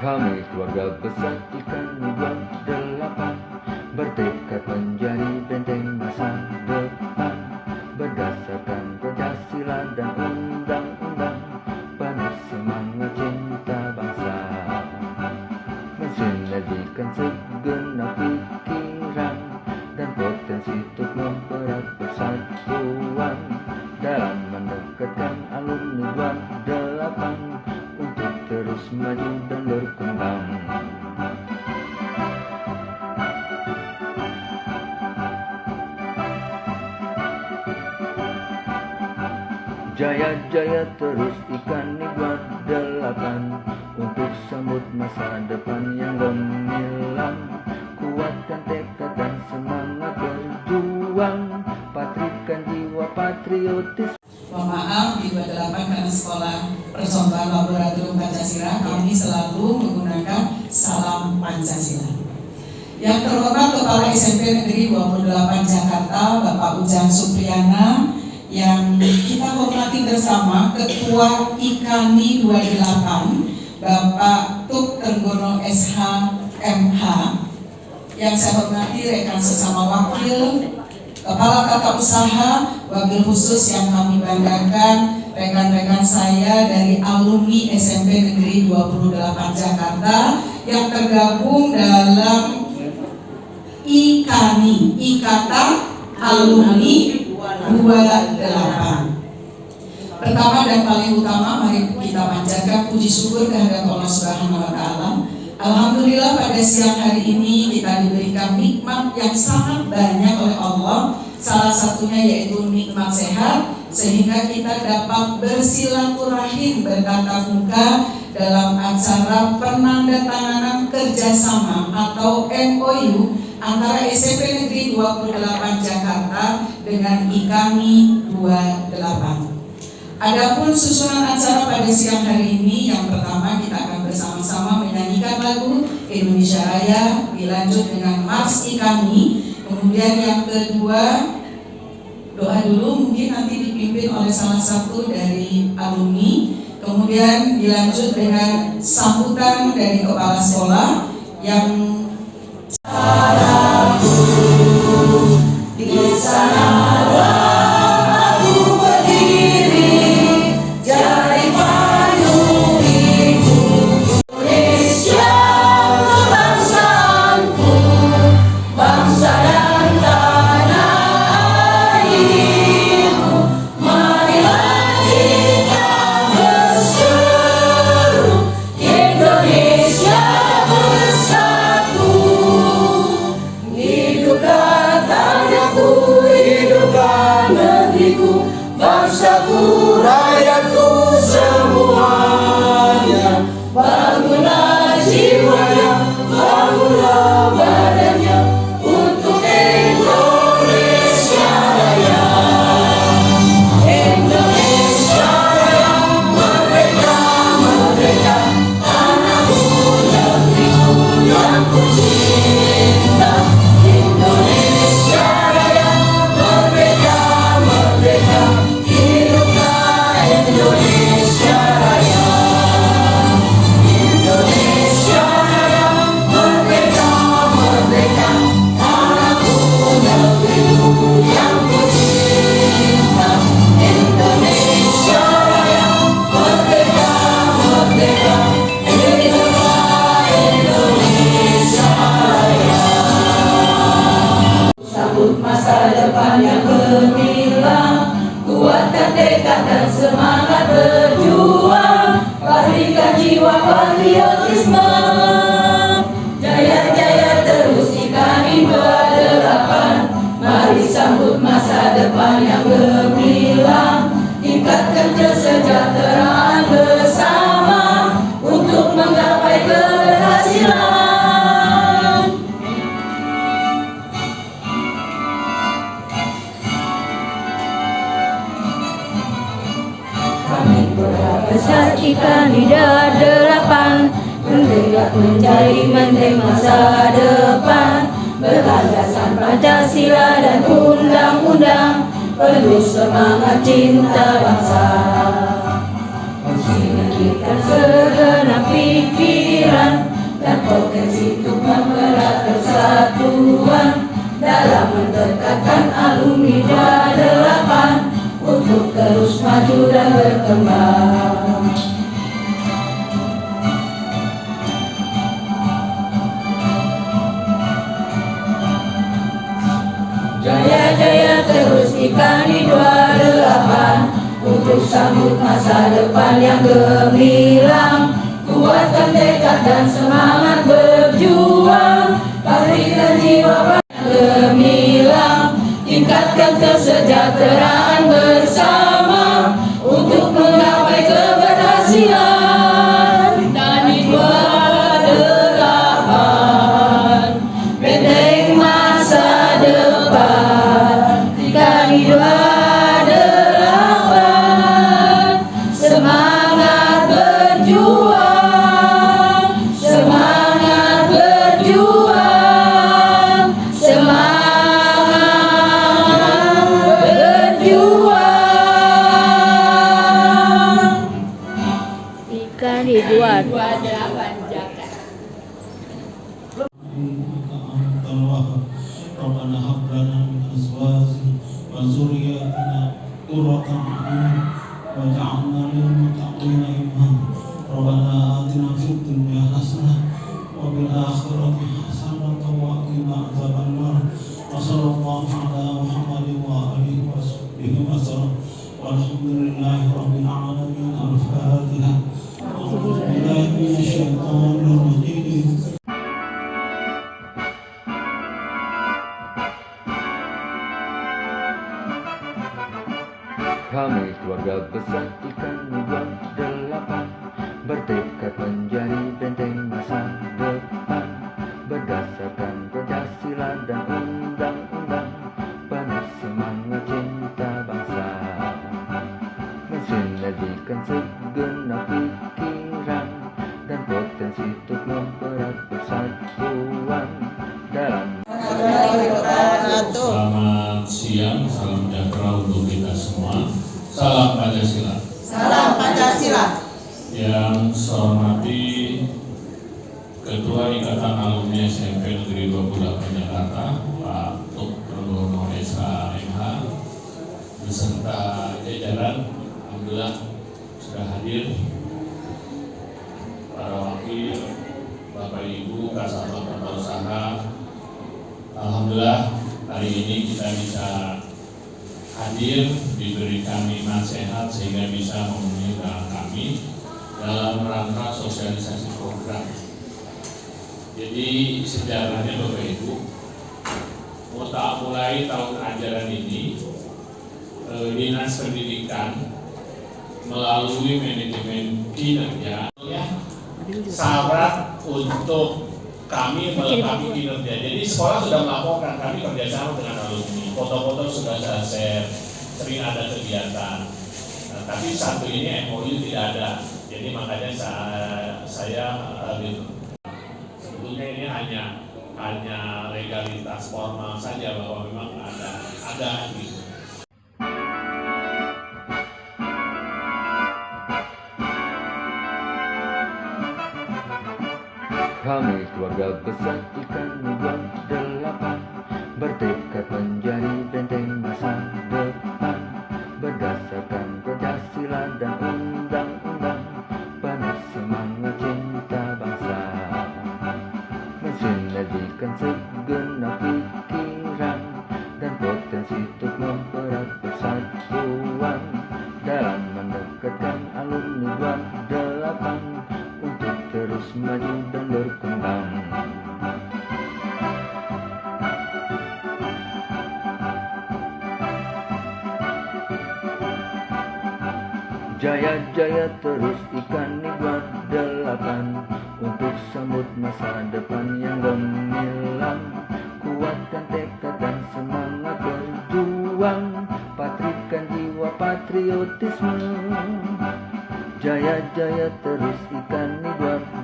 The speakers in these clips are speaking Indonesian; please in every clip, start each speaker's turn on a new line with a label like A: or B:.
A: Kami keluarga besar ikan 28 bertekad menjadi benteng masa depan berdasarkan Pancasila dan undang-undang, penuh semangat cinta bangsa, mensinergikan segenap pikiran dan potensi untuk mempererat persatuan dalam mendekatkan alumni 28 untuk terus maju dan berkembang. Jaya-jaya terus ikan 28 untuk sambut masa depan yang gemilang. Kuatkan tekad dan semangat berjuang, patrikan jiwa patriotis.
B: Mohon maaf di 28 karena sekolah percontohan laboratorium Pancasila kami selalu menggunakan salam Pancasila. Yang terhormat Kepala SMP Negeri 28 Jakarta Bapak Ujang Supriyana, yang kita hormati bersama Ketua IKANI 28 Bapak Tuk Trenggono SH MH, yang saya hormati rekan sesama wakil, Kepala Tata Usaha, wabil khusus yang kami banggakan rekan-rekan saya dari alumni SMP Negeri 28 Jakarta yang tergabung dalam IKANI, Ikatan Alumni 28. Pertama dan paling utama, mari kita panjatkan puji syukur kehadirat Allah Subhanahu wa Ta'ala. Alhamdulillah pada siang hari ini kita diberikan nikmat yang sangat banyak oleh Allah. Salah satunya yaitu nikmat sehat, sehingga kita dapat bersilaturahim bertatap muka dalam acara penandatanganan kerjasama atau MOU antara SMP Negeri 28 Jakarta dengan IKANI 28. Adapun susunan acara pada siang hari ini, yang pertama kita akan bersama-sama menyanyikan lagu Indonesia Raya, dilanjut dengan Mars IKANI. Kemudian yang kedua, doa dulu mungkin nanti dipimpin oleh salah satu dari alumni. Kemudian dilanjut dengan sambutan dari kepala sekolah yang di sana.
C: Bangsaku, rakyatku semuanya, bangunlah jiwanya, bangunlah badannya untuk Indonesia Raya. Indonesia Raya, merdeka, merdeka, tanahku, negeriku yang ku cinta. Indonesia Raya, merdeka, merdeka, Indonesia Raya, Indonesia Raya, merdeka, merdeka, tanahku, negeriku yang ku cinta. Indonesia Raya, merdeka, merdeka, hiduplah Indonesia Raya. Sambut masa depan yang gemilang, kuatkan tekad dan semangat berjuang, patrikan jiwa patriotisme. Jaya-jaya terus IKANI 28, mari sambut masa depan yang gemilang, tingkatkan kesejahteraan bersama untuk menggapai keberhasilan.
D: Besar IKANI 28 bergerak menjadi menteri masa depan, berlandaskan Pancasila dan undang-undang, penuh semangat cinta bangsa.
C: sinergikan segenap pikiran dan potensi untuk mempererat persatuan dalam mendekatkan alumni 28 untuk terus maju dan berkembang. Jaya-jaya terus ikani 28 untuk sambut masa depan yang gemilang. Kuatkan tekad dan semangat berjuang, pastikan jiwa gemilang. Tingkatkan kesejahteraan bersama untuk menggapai keberhasilan. Tani 28, benteng masa depan. Tani 28, semangat berjuang, semangat berjuang, semangat berjuang.
D: Ikan Ridwan.
E: ربنا هب لنا من أزواجنا وذرياتنا قرة أعين واجعلنا للمتقين إماما ربنا آتنا في الدنيا حسنة وفي الآخرة حسنة وقنا عذاب النار وصلى الله على محمد وآله وصحبه وسلم والحمد لله رب العالمين. الفاتحة. أعوذ بالله من الشيطان الرجيم.
A: Kami keluarga besar ikan 28 bertekad menjadi benteng masa depan berdasarkan Pancasila dan undang-undang, penuh semangat cinta bangsa, mensinergikan segenap pikiran dan potensi untuk mempererat persatuan dalam.
E: Selamat siang, salam sejahtera untuk kita semua. Salam Pancasila.
B: Salam Pancasila.
E: Yang saya hormati Ketua Ikatan Alumni SMP Negeri 28 Jakarta, Pak Tuk Prabowo Esa MH, beserta jajaran, alhamdulillah sudah hadir. Para wakil, Bapak Ibu, Kasatgas Tata Usaha, alhamdulillah hari ini kita bisa hadir, diberi kami nasihat sehingga bisa memenuhi undangan kami dalam rangka sosialisasi program. Jadi sejarahnya Bapak Ibu, mulai tahun ajaran ini Dinas Pendidikan melalui manajemen kinerja syarat untuk kami melengkapi kinerja. Jadi sekolah sudah melaporkan, kami kerjasama dengan alumni, foto-foto sudah saya share, sering ada kegiatan. Nah, tapi satu ini MOU tidak ada. Jadi makanya saya sebetulnya ini hanya legalitas formal saja bahwa memang ada gitu.
A: Kami keluarga besar ikan 28 bertekad menjadi benteng masa depan berdasarkan Pancasila dan undang-undang, penuh semangat cinta bangsa, mensinergikan segenap pikiran dan potensi untuk mempererat persatuan dalam mendekatkan alumni 28 untuk terus maju dan berkembang. Jaya-jaya terus ikan 28 untuk sambut masa depan yang gemilang. Kuatkan tekad dan semangat berjuang, patrikan jiwa patriotisme. Jaya-jaya terus ikan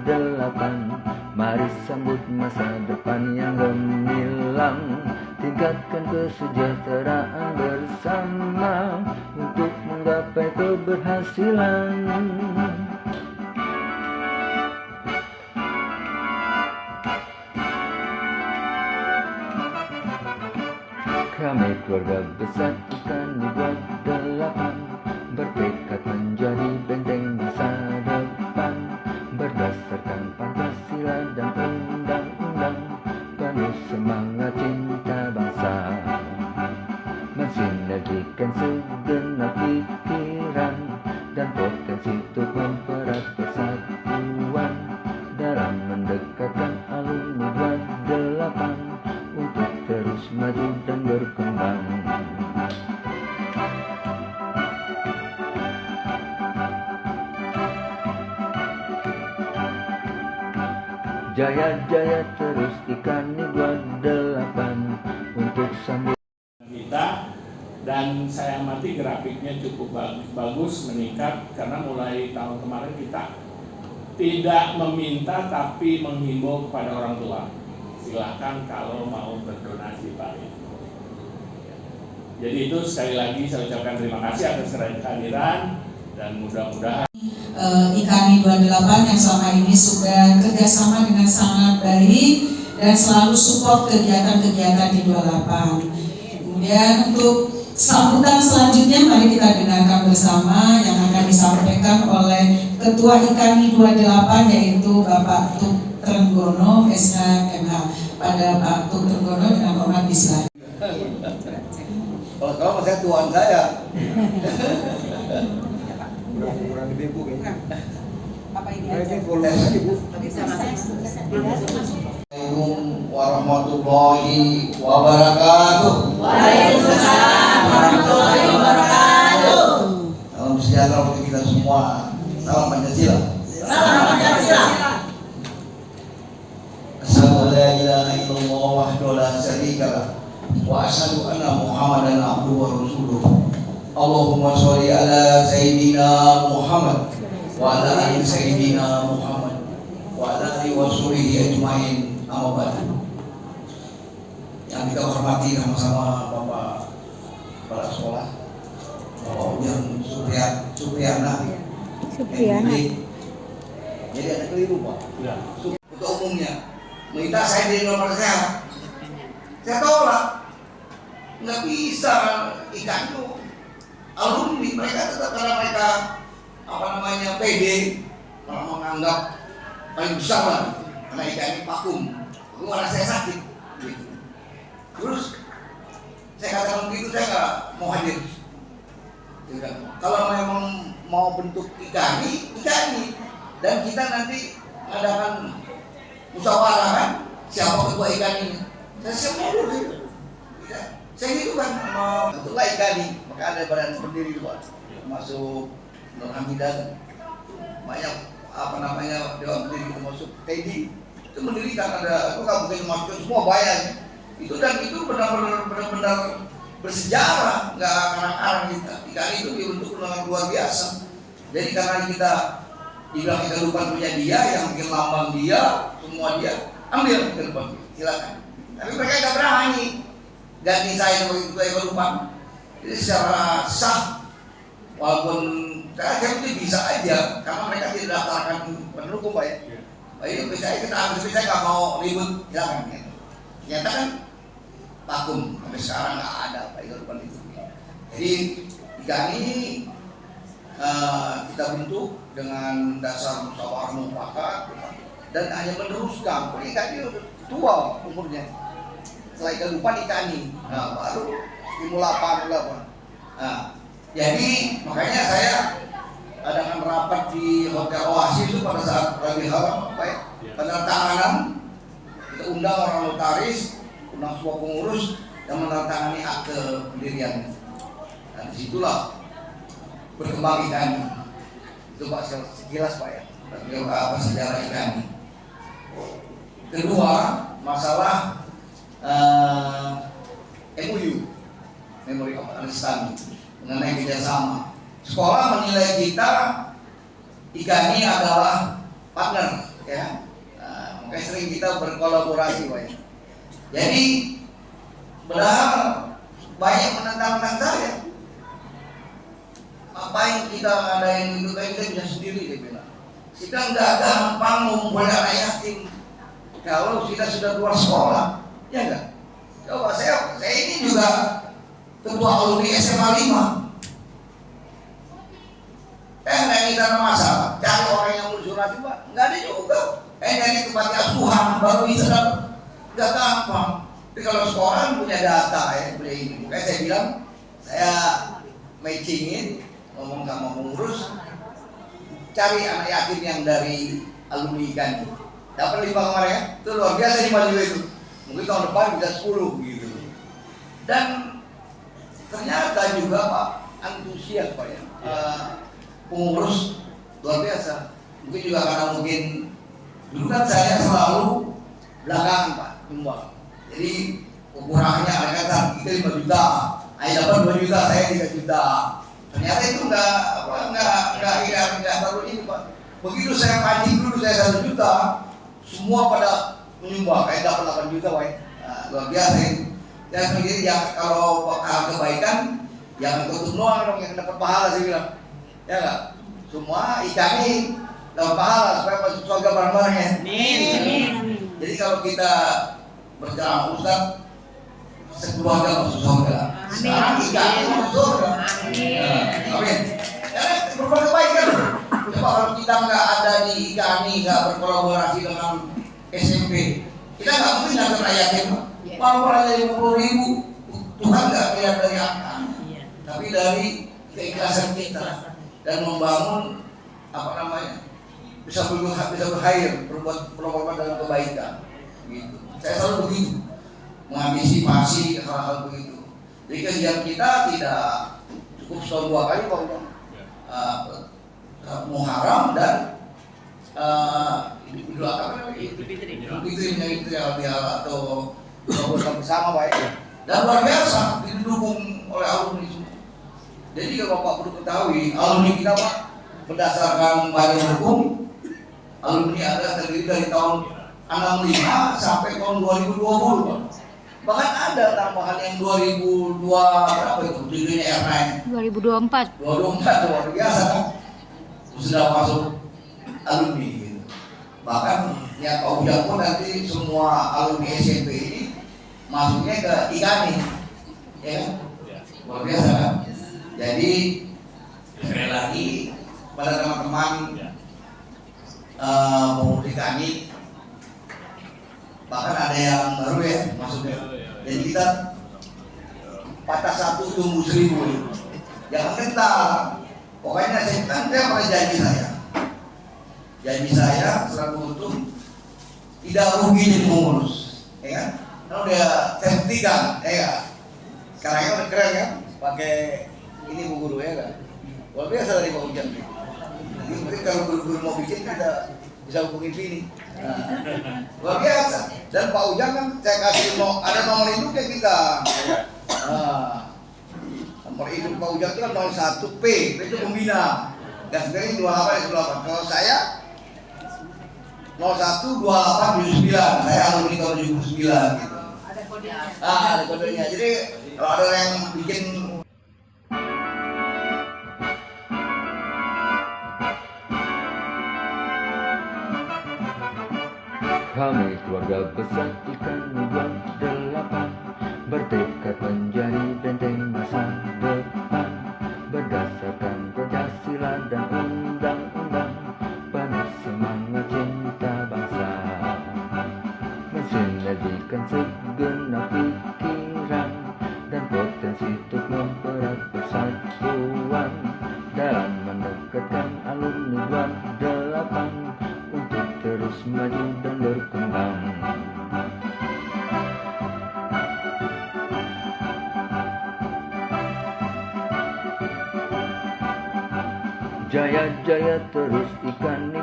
A: 28, mari sambut masa depan yang gemilang. Tingkatkan kesejahteraan bersama untuk menggapai keberhasilan. besar ikan dibuat 8, bertekad menjadi benteng masa depan, berdasarkan Pancasila dan undang-undang, penuh semangat cinta bangsa, mensinergikan segenap pikiran dan potensi untuk mempererat persatuan dalam mendekatkan alumni 28 untuk terus maju dan berkembang. Jaya-jaya terus IKANI 28 untuk sambut
F: kita, dan saya amati grafiknya cukup bagus meningkat karena mulai tahun kemarin kita tidak meminta tapi menghimbau kepada orang tua, silakan kalau mau berdonasi Pak. Jadi itu sekali lagi saya ucapkan terima kasih atas kehadiran dan mudah-mudahan
B: IKANI 28 yang selama ini sudah kerjasama dengan sangat baik dan selalu support kegiatan-kegiatan di 28. Kemudian untuk sambutan selanjutnya mari kita dengarkan bersama yang akan disampaikan oleh Ketua IKANI 28 yaitu Bapak Tuk Trenggono SHMH. Pada Pak Tuk Trenggono dengan hormat disilakan.
G: Kalau saya tuan saya. Kurang gede Bu.
B: Apa ini aja?
G: Assalamualaikum warahmatullahi wabarakatuh.
C: Waalaikumsalam warahmatullahi wabarakatuh.
G: Salam sejahtera untuk kita semua. Salam Pancasila.
C: Salam Pancasila.
G: Asyhadu an la ilaha illallah wahdahu la syarika lah wa asyhadu anna Muhammadan abduhu wa rasuluh. Allahumma sholli ala sayyidina Muhammad wa ala ali sayyidina Muhammad wa ala alihi wa sahbihi ajmain. Amma ba'du. Yang kita hormati sama-sama Bapak Kepala Sekolah, Bapak Ujang Supriyana. Jadi ada keliru Pak.
F: ya.
G: Ketua umumnya minta saya jadi nomor sehat, saya tolak. Nggak bisa ikan itu alumni mereka tetap karena mereka PD malah menganggap paling besar lah karena ikan ini vakum. Aku malah saya sakit gitu. Terus saya katakan begitu, saya nggak mau hadir. Kalau memang mau bentuk IKANI dan kita nanti adakan musyawarah kan siapa ketua IKANI. Saya siap mundur gitu. Saya gitu kan bentuklah IKANI, maka ada badan berdiri Pak, masuk Nur Hamidah, banyak dewan berdiri kita masuk Teddy itu mendirikan ada, itu nggak mungkin masuk semua bayar itu, dan itu benar-benar bersejarah, nggak karang-karang kita. IKANI itu dibentuk dengan luar biasa. Jadi karena kita dibilang kehidupan punya dia, yang bikin lambang dia, semua dia ambil kehidupan, silakan. Tapi mereka nggak berani ganti saya sebagai ketua kehidupan. Jadi secara sah, walaupun saya itu bisa aja, karena mereka tidak daftarkan pendukung Pak ya. Pak itu saya kita ambil, tapi saya nggak mau ribut, silakan. Ternyata kan vakum, sampai sekarang nggak ada Pak kehidupan itu. Jadi IKANI kita bentuk dengan dasar musyawarah mufakat dan hanya meneruskan. IKANI udah tua umurnya. Setelah kehidupan IKANI, baru dimulai 88. Jadi makanya saya adakan rapat di Hotel Oasis itu pada saat Rabi Haram, penandatanganan. Kita undang orang notaris, undang semua pengurus yang menandatangani akte pendirian. Dan disitulah berkembang IKANI. Itu Pak sekilas Pak ya, apa sejarah IKANI. Kedua, masalah MOU, Memori of Understanding, mengenai kerjasama. Sekolah menilai kita IKANI adalah partner, ya. Makanya sering kita berkolaborasi, Pak. Jadi padahal banyak menentang saya. Apa yang kita ngadain itu kita bisa sendiri, dia bilang. Kita nggak gampang mengumpulkan anak yatim kalau kita sudah keluar sekolah, ya enggak? Coba saya ini juga ketua alumni SMA 5. Nggak kita masalah, cari orang yang ngurus zonasi Pak, nggak ada juga. Dari tempat asuhan baru bisa dapat, nggak gampang. Tapi kalau sekolah punya data punya ini, makanya saya bilang saya matchingin, ngomong sama pengurus, cari anak yatim yang dari alumni IKANI. Dapat 5 kemarin ya, itu luar biasa 5 juga itu. Mungkin tahun depan bisa 10 gitu. Dan ternyata juga Pak antusias Pak ya, pengurus luar biasa. Mungkin juga karena mungkin dulu kan saya selalu belakangan Pak nyumbang. Jadi kekurangannya ada kata kita 5 juta, saya dapat 2 juta, saya 3 juta. Ternyata itu nggak terlalu ini Pak. Begitu saya pancing dulu saya 1 juta, semua pada menyumbang, kayak dapat 8 juta Pak. Nah, luar biasa itu. Dan begini ya, kalau kebaikan jangan tutup doang dong yang dapat pahala saya bilang. Ya enggak? Semua IKANI dapat pahala supaya masuk surga bareng-bareng ya.
C: Amin.
G: Jadi kalau kita berjalan Ustaz, sekeluarga masuk surga. Sekarang IKANI masuk surga. Amin. Karena berbuat kebaikan. Coba kalau kita nggak ada di IKANI, nggak berkolaborasi dengan SMP, kita nggak mungkin dapat rakyatnya. Walaupun hanya 50.000, Tuhan nggak lihat dari angka, tapi dari keikhlasan kita dan membangun bisa berkhair, berbuat dalam kebaikan. Gitu. Saya selalu begitu, mengantisipasi hal-hal begitu. Jadi kerjaan kita tidak cukup setahun 2 kali Pak, Muharram dan Idul Fitri atau buka bersama Pak ya. Dan luar biasa didukung oleh alumni semua. Jadi kalau Bapak perlu ketahui, alumni kita Pak berdasarkan badan hukum, alumni ada terdiri dari tahun 65 sampai tahun 2020 Pak. Bahkan ada tambahan yang 2002 berapa itu judulnya R9
D: 2024
G: luar biasa kan, sudah masuk alumni gitu. Bahkan yang Pak Ujang pun nanti semua alumni SMP ini masuknya ke IKANI, ya kan? Luar biasa kan? Jadi sekali lagi pada teman-teman pengurus IKANI, bahkan ada yang baru ya masuknya. Jadi kita patah 1 tumbuh 1000. Jangan kental. Pokoknya saya pernah janji saya selalu untuk tidak rugi jadi pengurus, ya kan? Kalau udah sertifikat, ya sekarang ya udah keren kan, pakai ini Bu Guru ya kan, luar biasa dari Pak Ujang. Jadi mungkin kalau guru-guru mau bikin kita bisa hubungin sini. Nah, luar biasa. Dan Pak Ujang kan saya kasih ada nomor induknya kita. Nah, nomor induk Pak Ujang itu kan 01P, P itu pembina. Gas miring 28. Kalau saya 012879, saya alumni tahun 79 gitu. Ada kodenya. Jadi kalau ada yang bikin
A: Kami keluarga besar IKANI 28 bertekad menjadi benteng masa depan berdasarkan Pancasila dan undang-undang, penuh semangat cinta bangsa, mensinergikan segenap pikiran dan potensi untuk mempererat persatuan dalam mendekatkan alumni 28 untuk terus maju dan berkembang. Jaya-jaya terus IKANI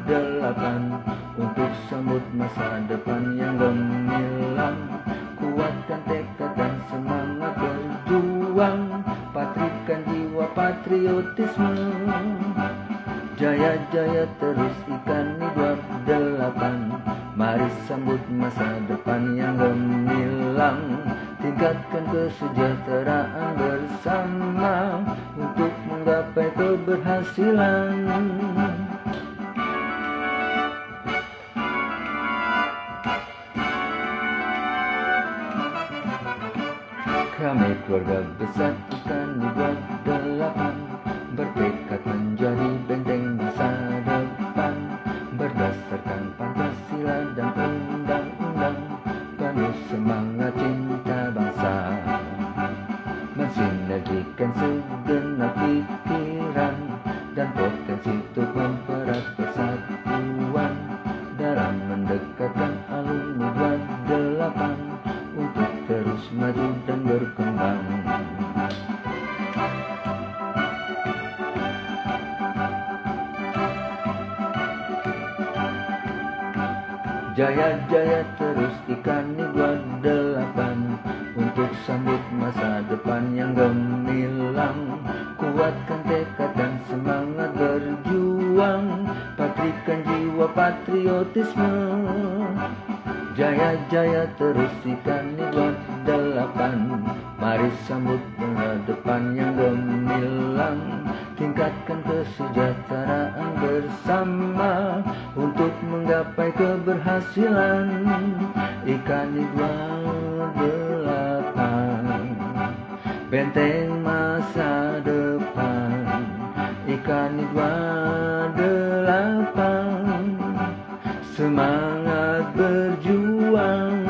A: 28 untuk sambut masa depan yang gemilang. Kuatkan tekad dan semangat berjuang, patrikan jiwa patriotisme. Jaya-jaya terus IKANI 28, mari sambut masa depan yang gemilang. Tingkatkan kesejahteraan bersama untuk menggapai keberhasilan. Kami keluarga besar ikan dibuat delapan, bertekad menjadi benteng masa depan, berdasarkan Pancasila dan undang-undang, penuh semangat cinta bangsa, mensinergikan segenap pikiran dan potensi untuk mempererat persatuan dalam mendekatkan alumni 28 untuk terus maju dan berkembang. Jaya-jaya terus ikani 28 untuk sambut masa depan yang gemilang. Kuatkan tekad dan semangat berjuang, patrikan jiwa patriotisme. Jaya-jaya terus ikani 28, mari sambut masa depan yang gemilang. Tingkatkan kesejahteraan bersama untuk menggapai keberhasilan. Ikani 28, benteng masa depan. Ikani 28, semangat berjuang,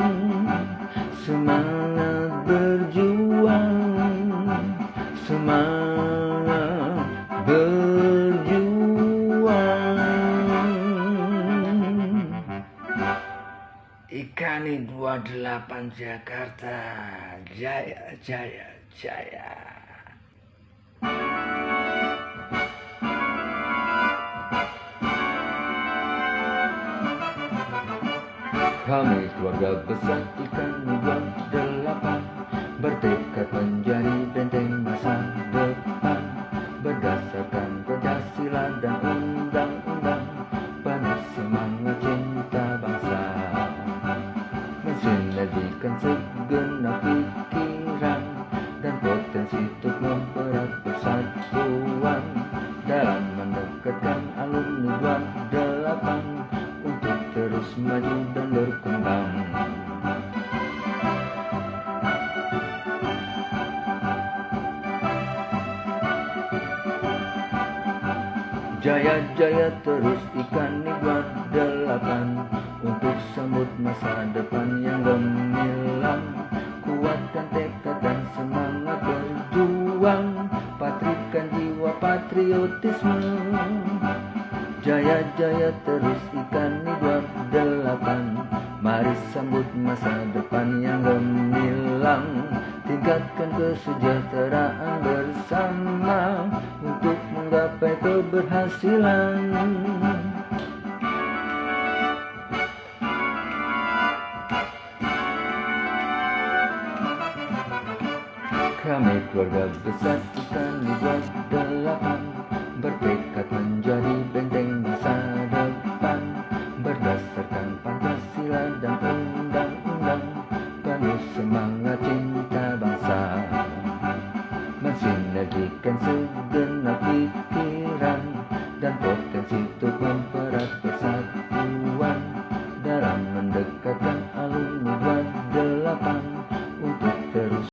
A: semangat berjuang, semangat berjuang. Ikani 28 Jakarta, jaya, jaya, jaya. Kami keluarga besar Ikani 28, bertekad menjadi benteng masa depan, berdasarkan Pancasila dan undang-undang, penuh semangat cinta bangsa, mensinergikan segenap pikiran dan potensi untuk mempererat persatuan dalam mendekatkan alumni 28 untuk terus maju dan berkembang. Jaya-jaya terus ikani 28 untuk sambut masa depan yang gemilang. Kuatkan tekad dan semangat berjuang, patrikan jiwa patriotisme. Jaya-jaya terus ikani 28, mari sambut masa depan yang gemilang. Tingkatkan kesejahteraan bersama untuk menggapai keberhasilan. Kami keluarga besar Ikani 28, bertekad menjadi